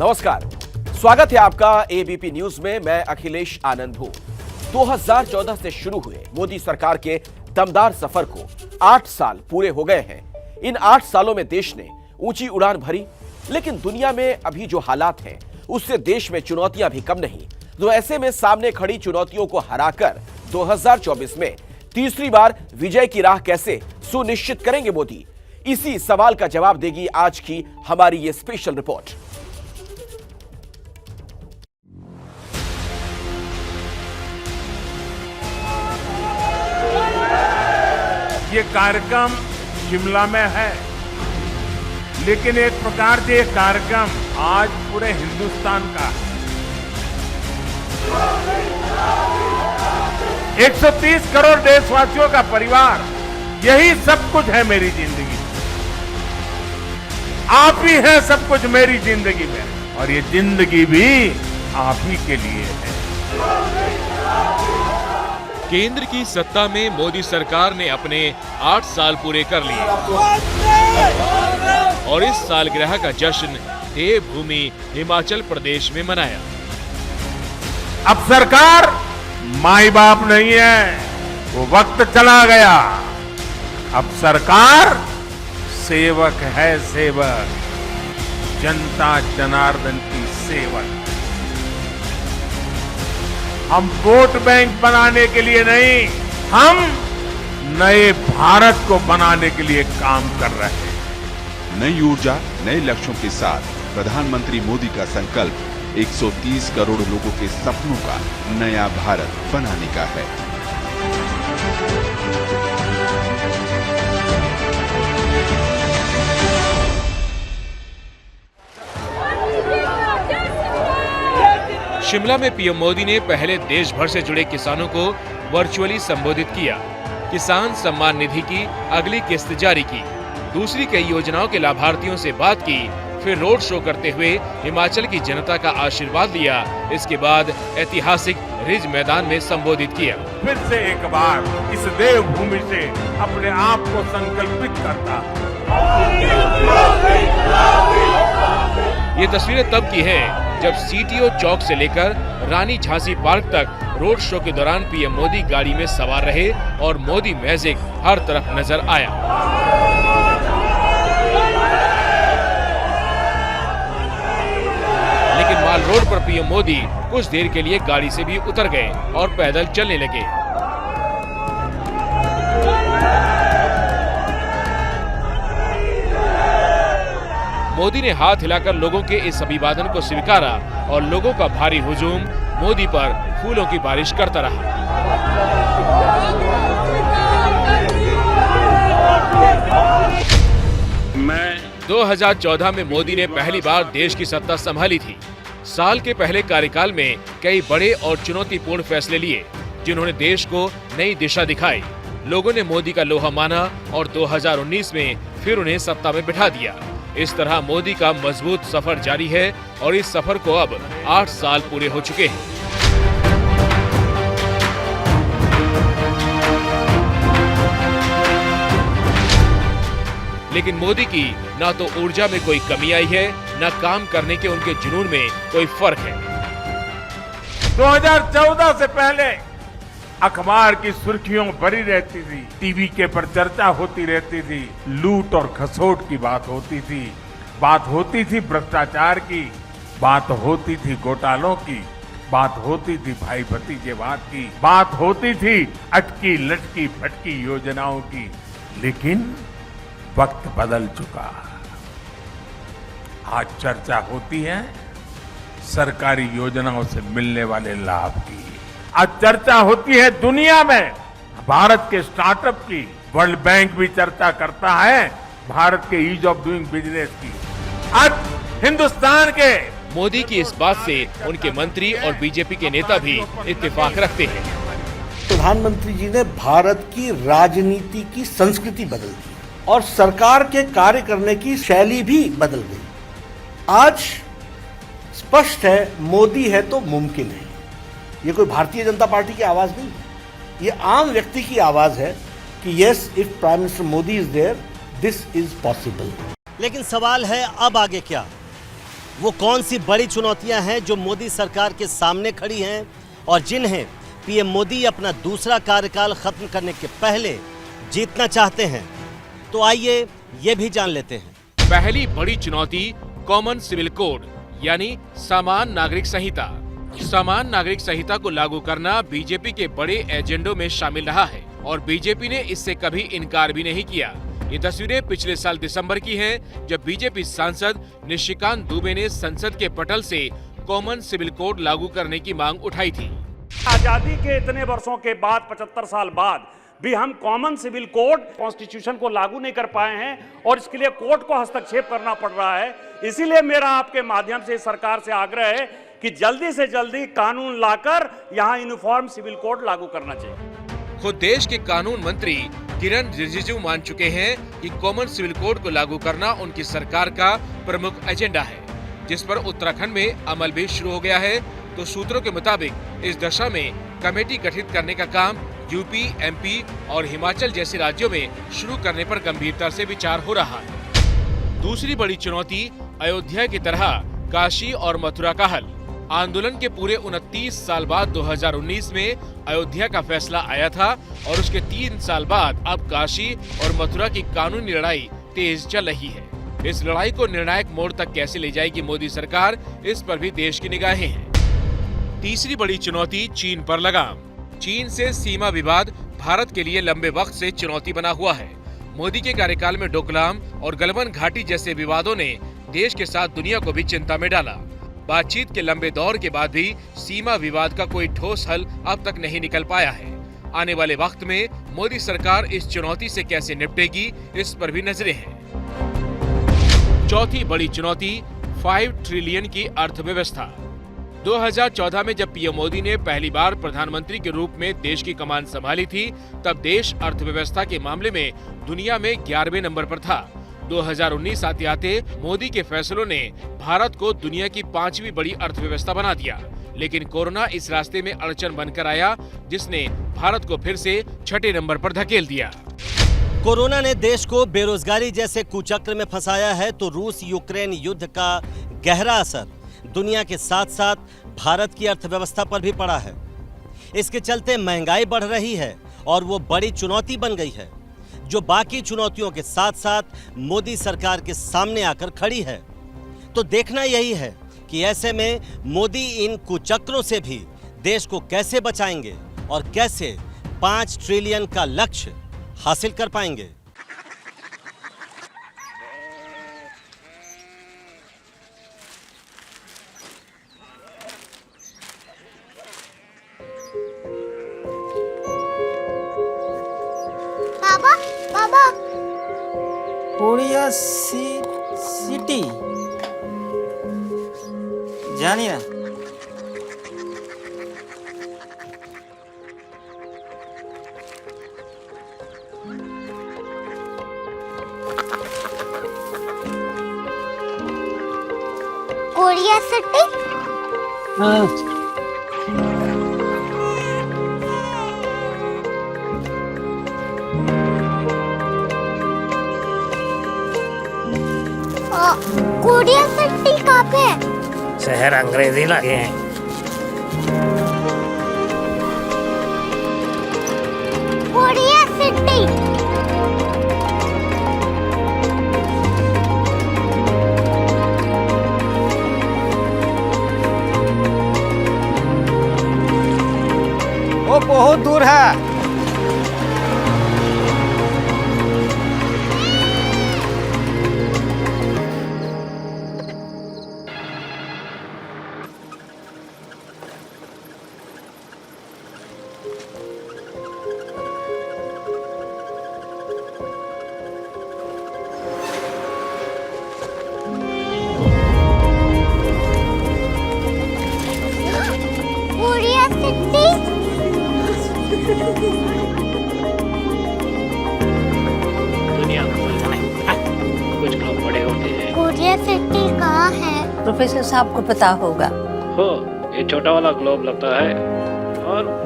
नमस्कार, स्वागत है आपका एबीपी न्यूज में। मैं अखिलेश आनंद हूं। 2014 से शुरू हुए मोदी सरकार के दमदार सफर को 8 साल पूरे हो गए हैं। इन 8 सालों में देश ने ऊंची उड़ान भरी, लेकिन दुनिया में अभी जो हालात हैं उससे देश में चुनौतियां भी कम नहीं। तो ऐसे में सामने खड़ी चुनौतियों को हराकर 2024 में तीसरी बार विजय की राह कैसे सुनिश्चित करेंगे मोदी? इसी सवाल का जवाब देगी आज की हमारी ये स्पेशल रिपोर्ट। ये कार्यक्रम शिमला में है, लेकिन एक प्रकार से ये कार्यक्रम आज पूरे हिंदुस्तान का है। 130 करोड़ देशवासियों का परिवार, यही सब कुछ है मेरी जिंदगी। आप ही हैं सब कुछ मेरी जिंदगी में, और ये जिंदगी भी आप ही के लिए है। केंद्र की सत्ता में मोदी सरकार ने अपने 8 साल पूरे कर लिए और इस सालगिरह का जश्न देवभूमि हिमाचल प्रदेश में मनाया। अब सरकार माई बाप नहीं है, वो वक्त चला गया। अब सरकार सेवक है, सेवक, जनता जनार्दन की सेवक। हम वोट बैंक बनाने के लिए नहीं, हम नए भारत को बनाने के लिए काम कर रहे हैं। नई ऊर्जा, नए लक्ष्यों के साथ प्रधानमंत्री मोदी का संकल्प 130 करोड़ लोगों के सपनों का नया भारत बनाने का है। शिमला में पीएम मोदी ने पहले देश भर से जुड़े किसानों को वर्चुअली संबोधित किया, किसान सम्मान निधि की अगली किस्त जारी की, दूसरी कई योजनाओं के लाभार्थियों से बात की, फिर रोड शो करते हुए हिमाचल की जनता का आशीर्वाद लिया। इसके बाद ऐतिहासिक रिज मैदान में संबोधित किया। फिर से एक बार इस देवभूमि से अपने आप को संकल्पित करता। ये तस्वीरें तब की हैं जब सीटीओ चौक से लेकर रानी झांसी पार्क तक रोड शो के दौरान पीएम मोदी गाड़ी में सवार रहे और मोदी मैजिक हर तरफ नजर आया। लेकिन माल रोड पर पीएम मोदी कुछ देर के लिए गाड़ी से भी उतर गए और पैदल चलने लगे। मोदी ने हाथ हिलाकर लोगों के इस अभिवादन को स्वीकारा और लोगों का भारी हुजूम मोदी पर फूलों की बारिश करता रहा। मैं 2014 में मोदी ने पहली बार देश की सत्ता संभाली थी। साल के पहले कार्यकाल में कई बड़े और चुनौतीपूर्ण फैसले लिए, जिन्होंने देश को नई दिशा दिखाई। लोगों ने मोदी का लोहा माना और 2019 में फिर उन्हें सत्ता में बिठा दिया। इस तरह मोदी का मजबूत सफर जारी है और इस सफर को अब 8 साल पूरे हो चुके हैं। लेकिन मोदी की ना तो ऊर्जा में कोई कमी आई है, ना काम करने के उनके जुनून में कोई फर्क है। 2014 से पहले अखबार की सुर्खियों भरी रहती थी, टीवी के पर चर्चा होती रहती थी, लूट और खसोट की बात होती थी भ्रष्टाचार की, बात होती थी घोटालों की, बात होती थी भाई भतीजेवाद की, बात होती थी अटकी लटकी फटकी योजनाओं की। लेकिन वक्त बदल चुका। आज चर्चा होती है सरकारी योजनाओं से मिलने वाले लाभ की। आज चर्चा होती है दुनिया में भारत के स्टार्टअप की। वर्ल्ड बैंक भी चर्चा करता है भारत के ईज ऑफ डूइंग बिजनेस की। आज हिंदुस्तान के मोदी की इस बात से उनके मंत्री और बीजेपी के नेता भी इत्तेफाक रखते हैं। प्रधानमंत्री जी ने भारत की राजनीति की संस्कृति बदल दी और सरकार के कार्य करने की शैली भी बदल गई। आज स्पष्ट है, मोदी है तो मुमकिन है। ये कोई भारतीय जनता पार्टी की आवाज नहीं है, ये आम व्यक्ति की आवाज है कि yes, if prime minister Modi is there, this is possible. लेकिन सवाल है अब आगे क्या? वो कौन सी बड़ी चुनौतियां हैं जो मोदी सरकार के सामने खड़ी हैं और जिन्हें पीएम मोदी अपना दूसरा कार्यकाल खत्म करने के पहले जीतना चाहते हैं, तो आइए ये भी जान लेते हैं। पहली बड़ी चुनौती कॉमन सिविल कोड यानी समान नागरिक संहिता। समान नागरिक संहिता को लागू करना बीजेपी के बड़े एजेंडों में शामिल रहा है और बीजेपी ने इससे कभी इनकार भी नहीं किया। ये तस्वीरें पिछले साल दिसंबर की हैं, जब बीजेपी सांसद निशिकांत दुबे ने संसद के पटल से कॉमन सिविल कोड लागू करने की मांग उठाई थी। आजादी के इतने वर्षों के बाद, 75 साल बाद भी हम कॉमन सिविल कोड कॉन्स्टिट्यूशन को लागू नहीं कर पाए हैं और इसके लिए कोर्ट को हस्तक्षेप करना पड़ रहा है। इसीलिए मेरा आपके माध्यम से सरकार से आग्रह है कि जल्दी से जल्दी कानून लाकर यहाँ यूनिफॉर्म सिविल कोड लागू करना चाहिए। खुद देश के कानून मंत्री किरण रिजिजू मान चुके हैं कि कॉमन सिविल कोड को लागू करना उनकी सरकार का प्रमुख एजेंडा है, जिस पर उत्तराखंड में अमल भी शुरू हो गया है। तो सूत्रों के मुताबिक इस दशा में कमेटी गठित करने का काम यूपी, एमपी और हिमाचल जैसे राज्यों में शुरू करने पर गंभीरता से विचार हो रहा है। दूसरी बड़ी चुनौती अयोध्या की तरह काशी और मथुरा का हल। आंदोलन के पूरे 29 साल बाद 2019 में अयोध्या का फैसला आया था और उसके 3 साल बाद अब काशी और मथुरा की कानूनी लड़ाई तेज चल रही है। इस लड़ाई को निर्णायक मोड़ तक कैसे ले जाएगी मोदी सरकार, इस पर भी देश की निगाहें हैं। तीसरी बड़ी चुनौती चीन पर लगाम। चीन से सीमा विवाद भारत के लिए लंबे वक्त से चुनौती बना हुआ है। मोदी के कार्यकाल में डोकलाम और गलवान घाटी जैसे विवादों ने देश के साथ दुनिया को भी चिंता में डाला। बातचीत के लंबे दौर के बाद भी सीमा विवाद का कोई ठोस हल अब तक नहीं निकल पाया है। आने वाले वक्त में मोदी सरकार इस चुनौती से कैसे निपटेगी, इस पर भी नजरें हैं। चौथी बड़ी चुनौती 5 ट्रिलियन की अर्थव्यवस्था। 2014 में जब पीएम मोदी ने पहली बार प्रधानमंत्री के रूप में देश की कमान संभाली थी, तब देश अर्थव्यवस्था के मामले में दुनिया में 11वें नंबर पर था। 2019 आते आते मोदी के फैसलों ने भारत को दुनिया की 5वीं बड़ी अर्थव्यवस्था बना दिया, लेकिन कोरोना इस रास्ते में अड़चन बनकर आया, जिसने भारत को फिर से 6ठे नंबर पर धकेल दिया। कोरोना ने देश को बेरोजगारी जैसे कुचक्र में फंसाया है, तो रूस यूक्रेन युद्ध का गहरा असर दुनिया के साथ साथ भारत की अर्थव्यवस्था पर भी पड़ा है। इसके चलते महंगाई बढ़ रही है और वो बड़ी चुनौती बन गई है, जो बाकी चुनौतियों के साथ साथ मोदी सरकार के सामने आकर खड़ी है। तो देखना यही है कि ऐसे में मोदी इन कुचक्रों से भी देश को कैसे बचाएंगे और कैसे 5 ट्रिलियन का लक्ष्य हासिल कर पाएंगे। बाबा बाबा कोरिया सिटी जानी ना। कोरिया सिटी कोरिया सिटी कहाँ पे है? शहर अंग्रेजी लगे हैं। कोरिया सिटी वो बहुत दूर है। कोरिया सिटी दुनिया को कुछ लोग बड़े होते हैं। कोरिया सिटी कहाँ है? प्रोफेसर साहब को पता होगा। हो, ये छोटा वाला ग्लोब लगता है और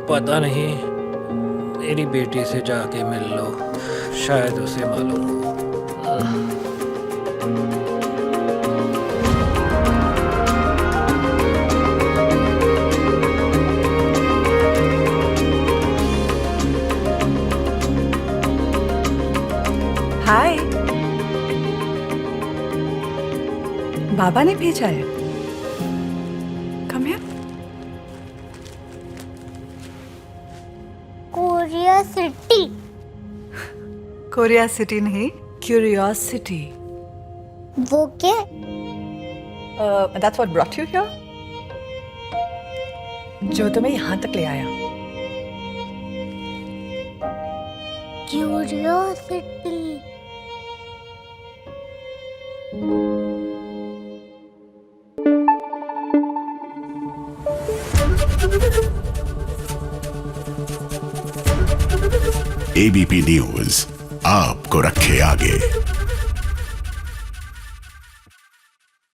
पता नहीं, मेरी बेटी से जाके मिल लो, शायद उसे मालूम हो। हाय, बाबा ने भेजा है। Come here. Korea city. Korea city नहीं, क्यूरियोसिटी। वो क्या? That's what brought you here? जो तुम्हें यहाँ तक ले आया। क्यूरियोसिटी। एबीपी न्यूज आपको रखे आगे।